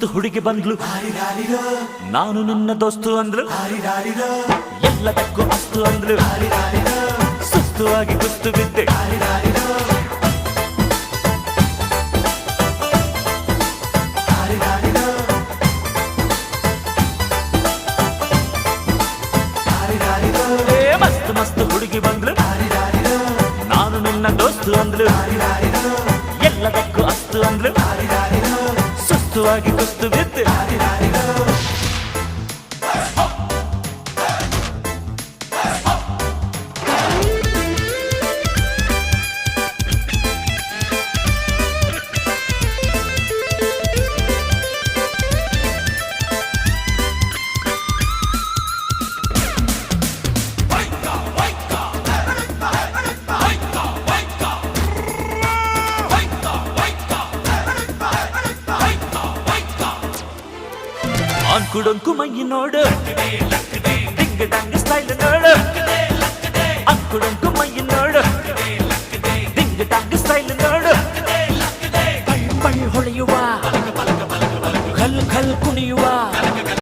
ಮಸ್ತ್ ಹುಡುಗಿ ಬಂದ್ಲು, ನಾನು ನಿನ್ನ ದೋಸ್ತು ಅಂದ್ಲು, ಎಲ್ಲದಕ್ಕೂ ಅಸ್ತು ಅಂದ್ಲು, ಸುಸ್ತುವಾಗಿ ಕುಸ್ತು ಬಿದ್ದೆ. ಮಸ್ತ್ ಮಸ್ತ್ ಹುಡುಗಿ ಬಂದ್ಲು, ನಾನು ನಿನ್ನ ದೋಸ್ತು ಅಂದ್ಲು, ಎಲ್ಲದಕ್ಕೂ ಅಸ್ತು ಅಂದ್ಲು, ಸುಸ್ತುವಾಗಿ ಕುಸ್ತು ಬಿದ್ದೆ. ಅಂಕುಡೊಂಕು ಮೈ ನೋಡು, ಡಿಂಗ್ ಡಂಗ್ ಸ್ಟೈಲ್ ನೋಡು, ಅಂಕುಡೊಂಕು ಮೈ ನೋಡು,